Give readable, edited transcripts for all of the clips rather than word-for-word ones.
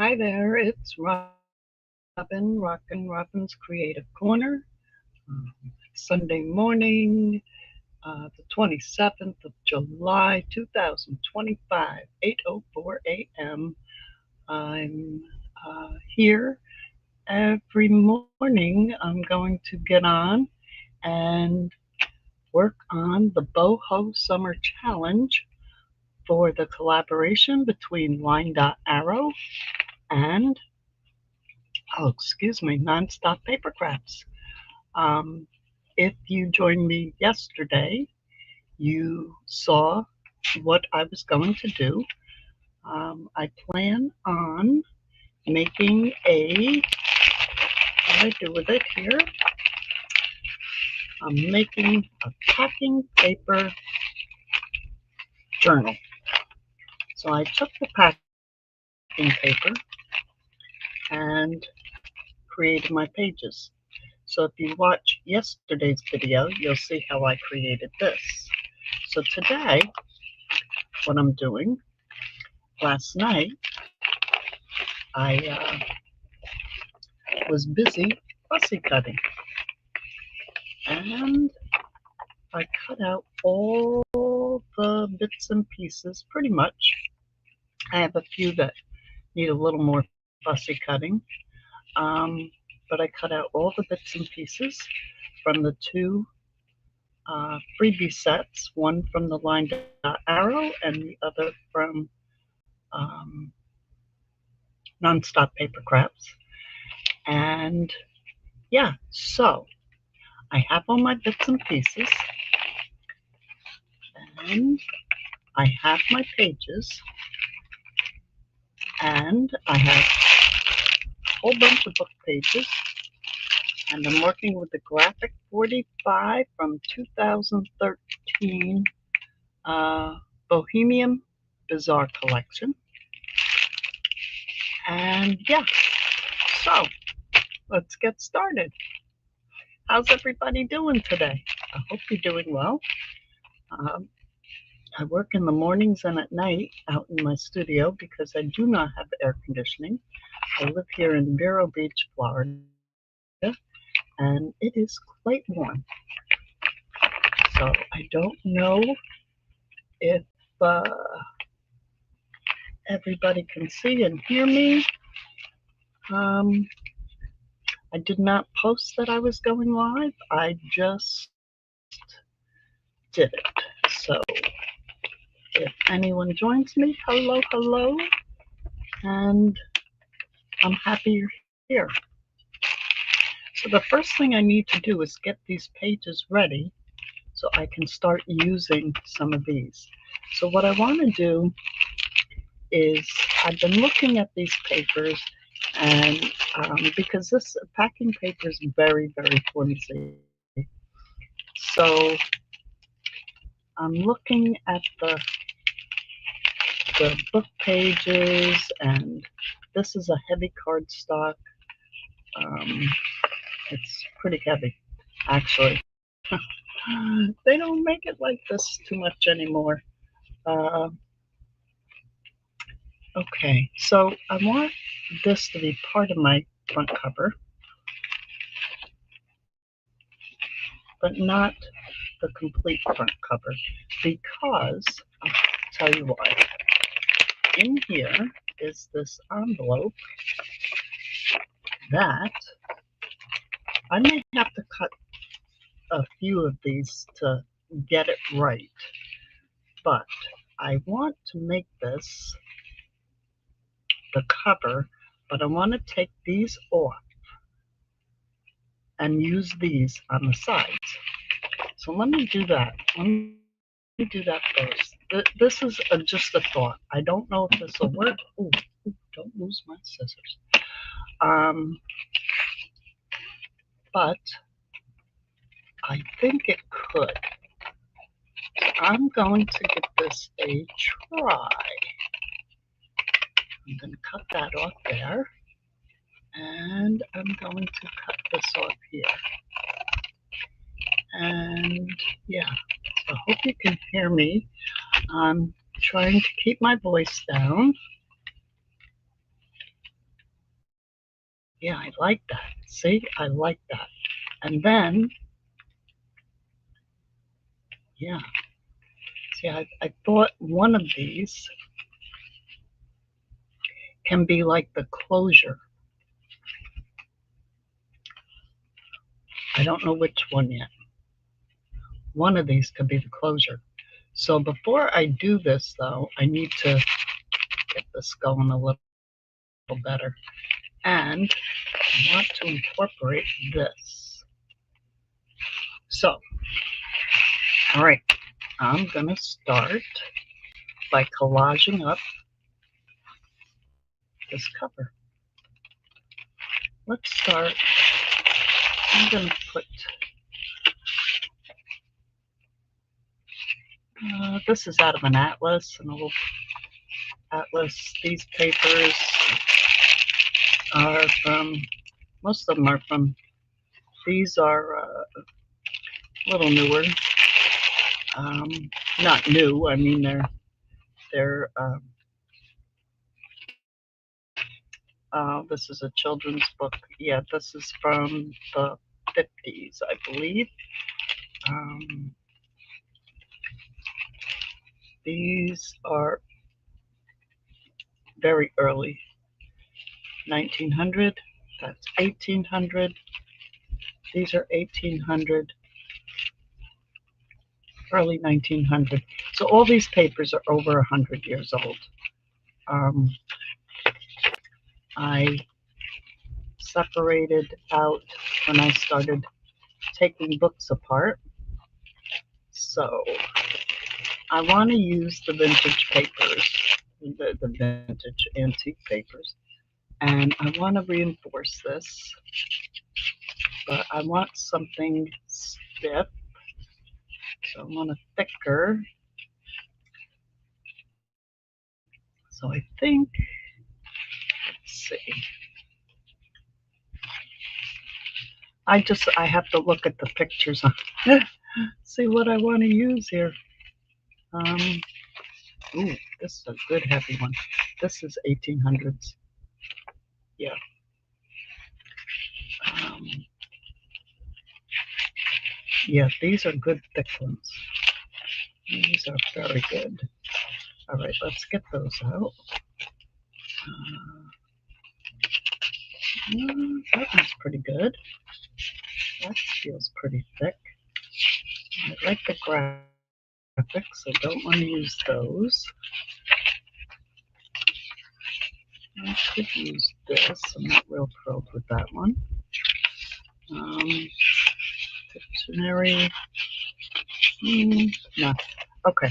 Hi there, it's Robin's Creative Corner. Sunday morning, the 27th of July, 2025, 8:04 a.m. I'm here every morning. I'm going to get on and work on the Boho Summer Challenge for the collaboration between Linedotarrow and, Nonstop Papercrafts. Um, if you joined me yesterday, you saw what I was going to do. I plan on making what I do with it here, I'm making a packing paper journal. So I took the packing paper and created my pages. So if you watch yesterday's video, you'll see how I created this. So today, what I'm doing, last night, I was busy fussy cutting, and I cut out all the bits and pieces pretty much. I have a few that need a little more fussy cutting, um, but I cut out all the bits and pieces from the two freebie sets, one from the Linedotarrow and the other from um, Nonstop Papercrafts. And yeah, so I have all my bits and pieces, and I have my pages, and I have a whole bunch of book pages, and I'm working with the Graphic 45 from 2013 Bohemian Bizarre Collection. And yeah, so let's get started. How's everybody doing today? I hope you're doing well. Um, I work in the mornings and at night out in my studio because I do not have air conditioning. I live here in Vero Beach, Florida, and it is quite warm. So I don't know if everybody can see and hear me. Um, I did not post that I was going live. I just did it. So if anyone joins me, hello, and I'm happy you're here. So the first thing I need to do is get these pages ready so I can start using some of these. So what I want to do is I've been looking at these papers, and because this packing paper is very flimsy, so I'm looking at the book pages, and this is a heavy cardstock. Um, it's pretty heavy, actually. They don't make it like this too much anymore. Uh, okay, so I want this to be part of my front cover, but not the complete front cover, because I'll tell you why. In here is this envelope that I may have to cut a few of these to get it right, but I want to make this the cover, but I want to take these off and use these on the sides. So let me do that. Let me do that first. This is just a thought. I don't know if this will work. Ooh, don't lose my scissors. Um, but I think it could. So I'm going to give this a try. I'm going to cut that off there, and I'm going to cut this off here. And yeah, I hope you can hear me. I'm trying to keep my voice down. Yeah, I like that. See, I like that. And then, yeah, see, I thought one of these can be like the closure. I don't know which one yet. One of these could be the closure. So before I do this, though, I need to get this going a little better. And I want to incorporate this. So, all right, I'm going to start by collaging up this cover. Let's start. I'm going to put, this is out of an atlas, an old atlas. These papers are from, most of them are from, these are a little newer. Not new, I mean they're this is a children's book. Yeah, this is from the 50s, I believe. These are very early, 1900. That's 1800. These are 1800, early 1900. So all these papers are over 100 years old. I separated out when I started taking books apart. So I want to use the vintage papers, the vintage antique papers, and I want to reinforce this, but I want something stiff, so I want a thicker. So I think, let's see, I have to look at the pictures, see what I want to use here. Ooh, this is a good heavy one. This is 1800s. Yeah. Yeah, these are good thick ones. These are very good. All right, let's get those out. That one's pretty good. That feels pretty thick. I like the graphics. I don't want to use those. I could use this. I'm not real thrilled with that one. Dictionary. No. Okay.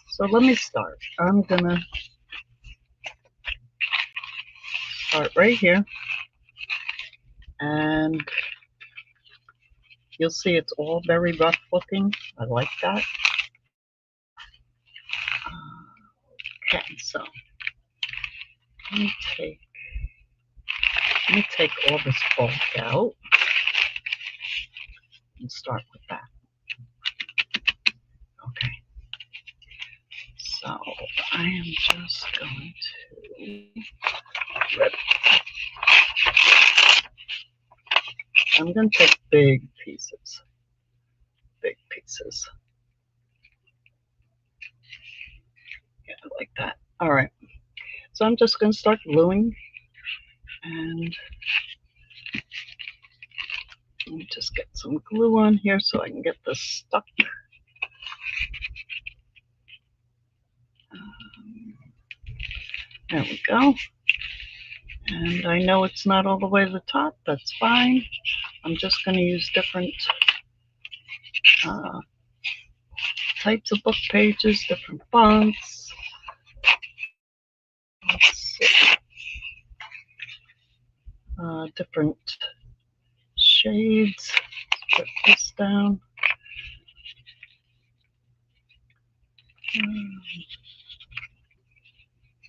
So let me start. I'm gonna start right here, and you'll see it's all very rough looking. I like that. Okay, so let me take all this bulk out and start with that. Okay. So I am just going to rip. I'm going to take big pieces. Big pieces. Yeah, like that. All right. So I'm just going to start gluing, and let me just get some glue on here so I can get this stuck. There we go. And I know it's not all the way to the top. That's fine. I'm just going to use different types of book pages, different fonts. Let's see. Different shades. Put this down.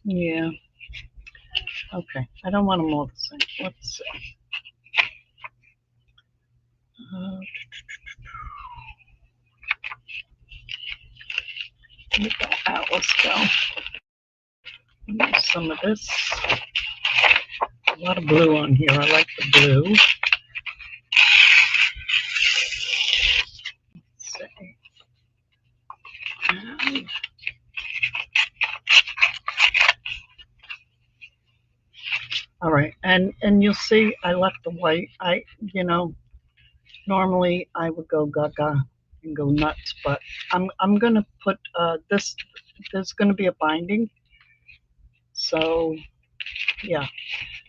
Yeah. Okay. I don't want them all the same. Let's see. Let that atlas go. Use some of this. a lot of blue on here. I like the blue. Let's see. And all right, and you'll see I left the white. Normally I would go gaga and go nuts, but I'm gonna put this. There's gonna be a binding, so yeah.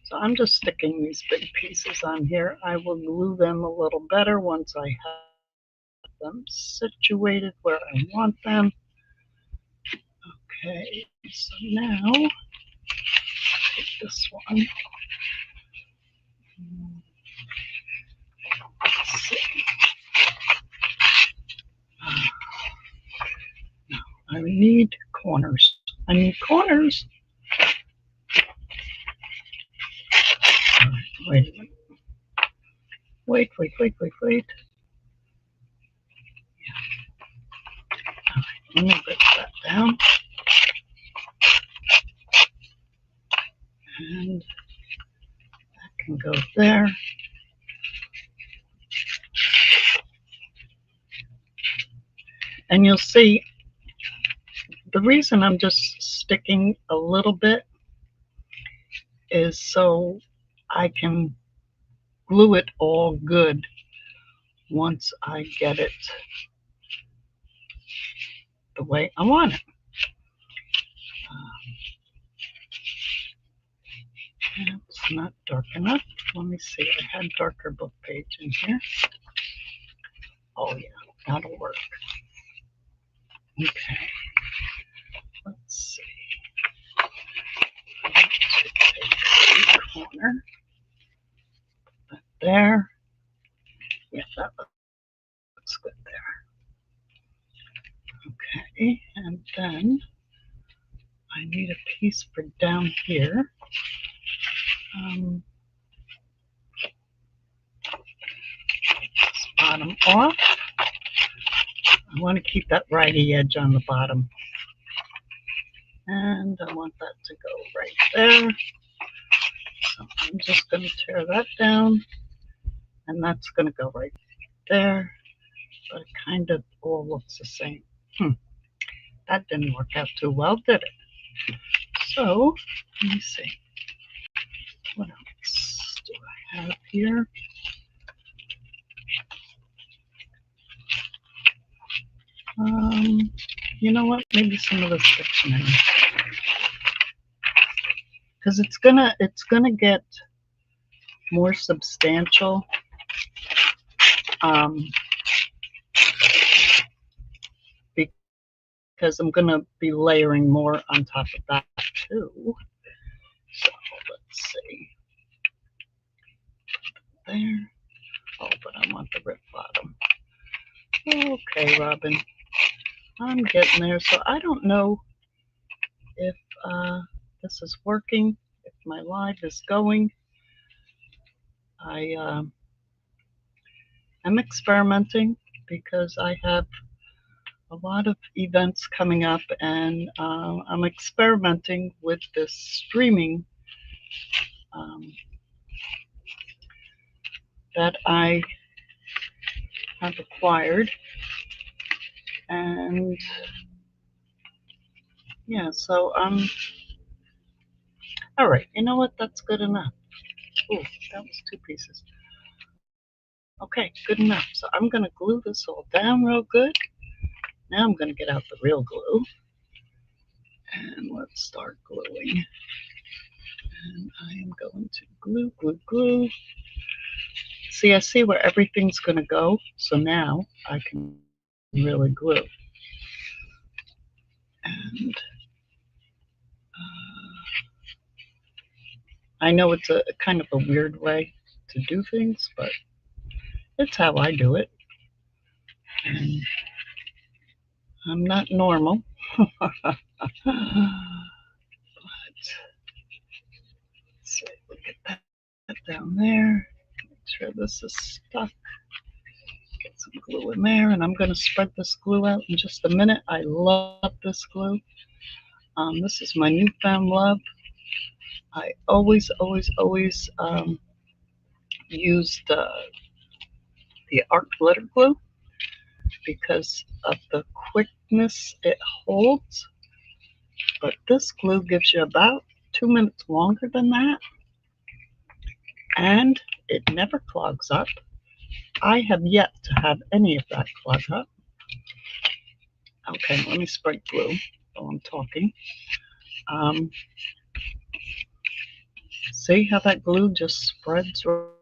So I'm just sticking these big pieces on here. I will glue them a little better once I have them situated where I want them. Okay, so now take this one. Let's see. I need corners. I need corners. Wait a minute. Wait. Let me break that down. And that can go there. And you'll see the reason I'm just sticking a little bit is so I can glue it all good once I get it the way I want it. It's not dark enough. Let me see. I had darker book page in here. Oh yeah, that'll work. Okay. Let's see. Take the corner. Put that there. Yeah, that looks good there. Okay, and then I need a piece for down here. This bottom off. I want to keep that righty edge on the bottom. And I want that to go right there. So I'm just going to tear that down. And that's going to go right there. But it kind of all looks the same. That didn't work out too well, did it? So, let me see. What else do I have here? You know what? Maybe some of this dictionary. Because it's gonna get more substantial. Because I'm gonna be layering more on top of that too. So let's see. There. Oh, but I want the rip bottom. Okay, Robin. I'm getting there. So I don't know if this is working, if my live is going. I'm experimenting because I have a lot of events coming up, and I'm experimenting with this streaming that I have acquired. And yeah, so all right, you know what? That's good enough. Oh, that was 2 pieces. Okay, good enough. So I'm going to glue this all down real good. Now I'm going to get out the real glue. And let's start gluing. And I am going to glue. See, I see where everything's going to go. So now I can really glue. And I know it's a kind of a weird way to do things, but it's how I do it. And I'm not normal. But see, we get that down there. Make sure this is stuck. Get some glue in there, and I'm going to spread this glue out in just a minute. I love this glue. This is my newfound love. I always use the art glitter glue because of the quickness it holds. But this glue gives you about 2 minutes longer than that, and it never clogs up. I have yet to have any of that clog up. Okay, let me spray glue while I'm talking. See how that glue just spreads right over the paper?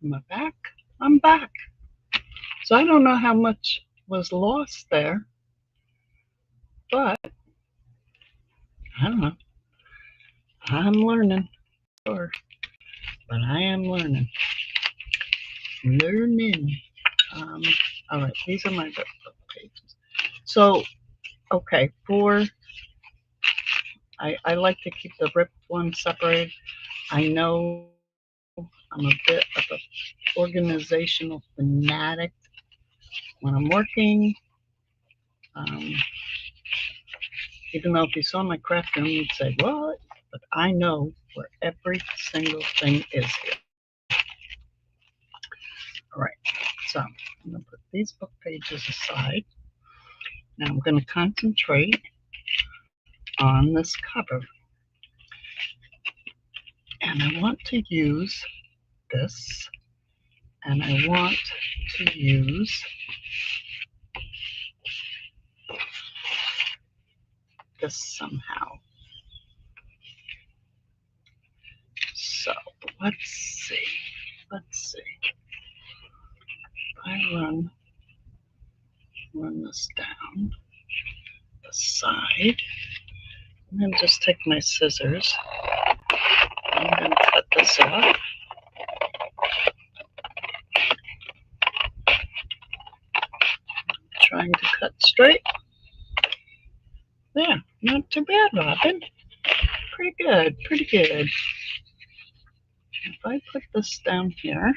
Am I back? I'm back. So I don't know how much was lost there, but I don't know. I'm learning, sure, but I am learning. Learning. Um, all right, these are my book pages. So, okay, I like to keep the ripped ones separated. I know I'm a bit of a organizational fanatic when I'm working. Um, Even though if you saw my craft room, you'd say, what? But I know where every single thing is here. All right, so I'm going to put these book pages aside. Now I'm going to concentrate on this cover. And I want to use this, and I want to use this somehow. So let's see. Let's see. If I run this down the side, and then just take my scissors. I'm going to cut this off. Trying to cut straight. Yeah, not too bad, Robin. Pretty good, pretty good. If I put this down here,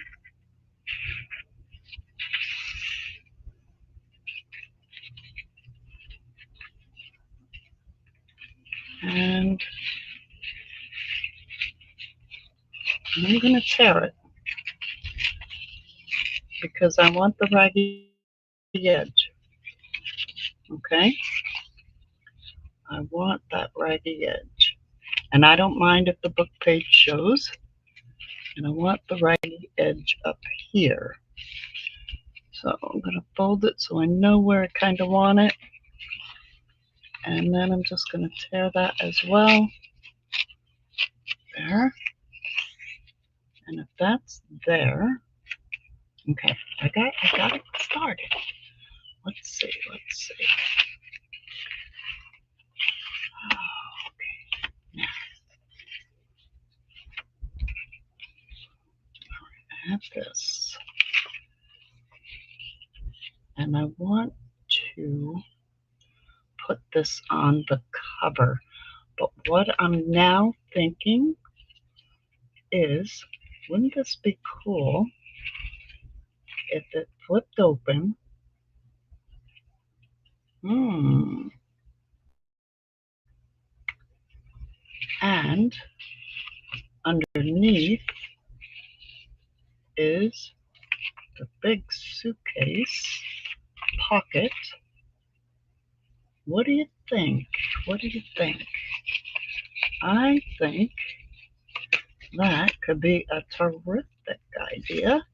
and I'm going to tear it. because I want the raggedy edge. Okay? I want that raggedy edge. And I don't mind if the book page shows. And I want the raggedy edge up here. So I'm going to fold it so I know where I kind of want it. And then I'm just going to tear that as well. There. And if that's there, okay, I got it started. Let's see. Okay, now I have this. And I want to put this on the cover. But what I'm now thinking is, wouldn't this be cool if it flipped open? And underneath is the big suitcase pocket. What do you think? What do you think? I think that could be a terrific idea.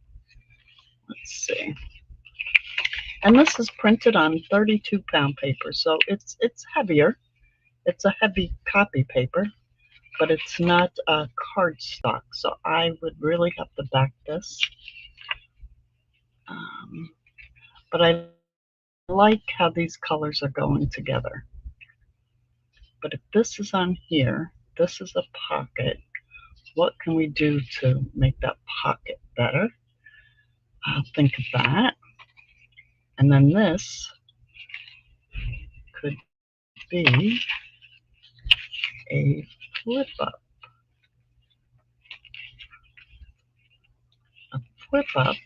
Let's see. And this is printed on 32-pound paper, so it's heavier. It's a heavy copy paper, but it's not a cardstock, so I would really have to back this. But I like how these colors are going together. But if this is on here, this is a pocket. What can we do to make that pocket better? I'll think of that. And then this could be a flip up. A flip up.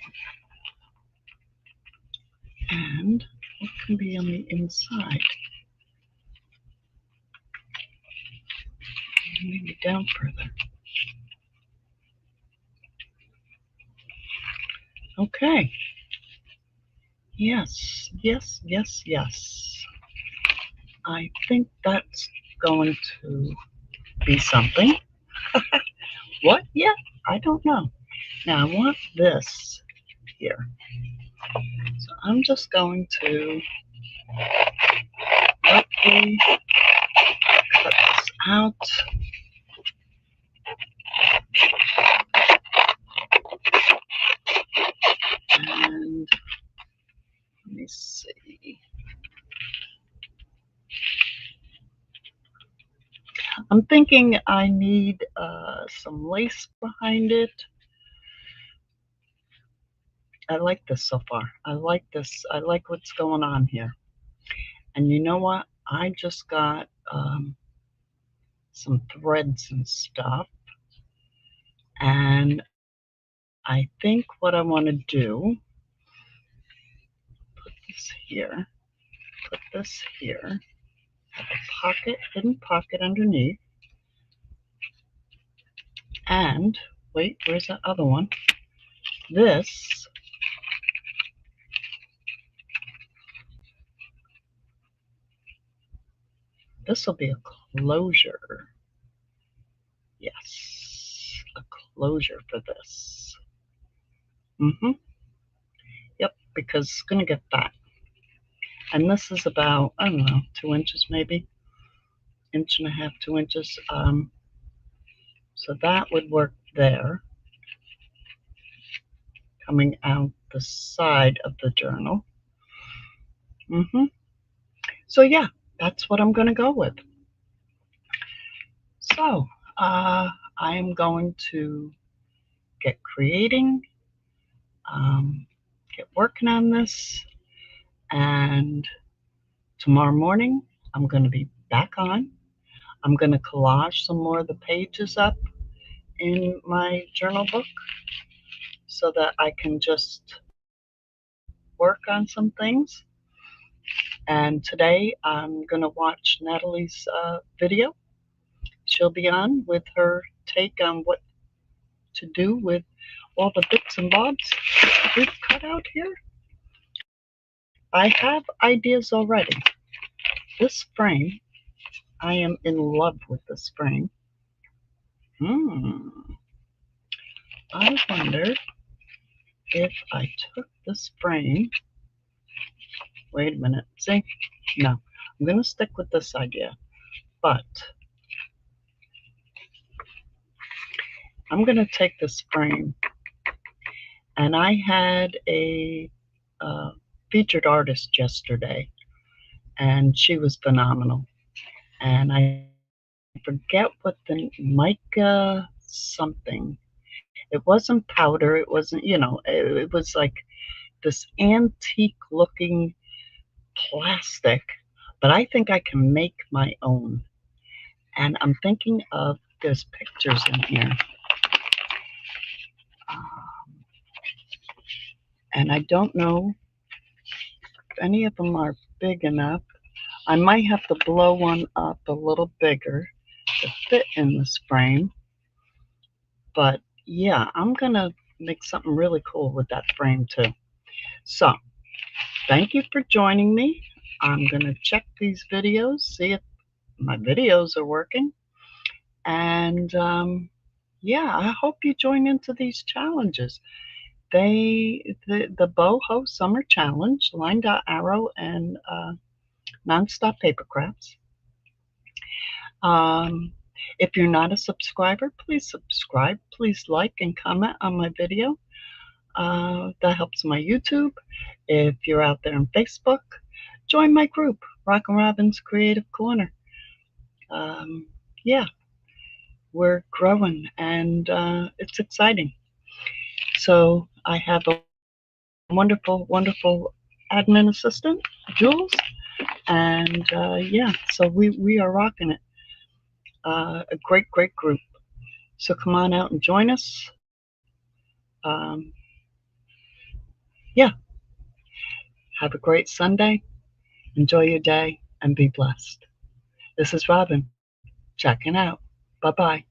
And what can be on the inside? Maybe down further. Okay. Yes. I think that's going to be something. What? Yeah, I don't know. Now I want this here. So I'm just going to roughly cut this out. And let me see. I'm thinking I need some lace behind it. I like this so far. I like this. I like what's going on here. And you know what? I just got some threads and stuff. And I think what I want to do, put this here, have a pocket, hidden pocket underneath. And, wait, where's that other one? This will be a closure. Yes, a closure for this. Yep, because it's going to get that. And this is about, I don't know, 2 inches maybe. 1.5 2 inches. So that would work there. Coming out the side of the journal. So yeah, that's what I'm going to go with. So I am going to get creating, get working on this, and tomorrow morning I'm going to be back on. I'm going to collage some more of the pages up in my journal book so that I can just work on some things. And today I'm going to watch Natalie's video. She'll be on with her take on what to do with all the bits and bobs we've cut out here. I have ideas already. This frame, I am in love with this frame. I wonder if I took this frame. Wait a minute. See? No. I'm going to stick with this idea. But I'm going to take this frame. And I had a featured artist yesterday. And she was phenomenal. And I forget what the mica something. It wasn't powder. It wasn't, it was like this antique looking plastic, but I think I can make my own. And I'm thinking of, there's pictures in here. And I don't know if any of them are big enough. I might have to blow one up a little bigger to fit in this frame. But yeah, I'm going to make something really cool with that frame too. So, thank you for joining me. I'm going to check these videos, see if my videos are working. And yeah, I hope you join into these challenges. The Boho Summer Challenge, Linedotarrow and Nonstop Papercrafts. If you're not a subscriber, please subscribe. Please like and comment on my video. That helps my YouTube. If you're out there on Facebook, join my group, Rockin' Robin's Creative Corner. Yeah, we're growing and it's exciting. So I have a wonderful, wonderful admin assistant, Jules, and yeah, so we are rocking it. A great, great group. So come on out and join us. Yeah, have a great Sunday. Enjoy your day and be blessed. This is Robin checking out. Bye bye.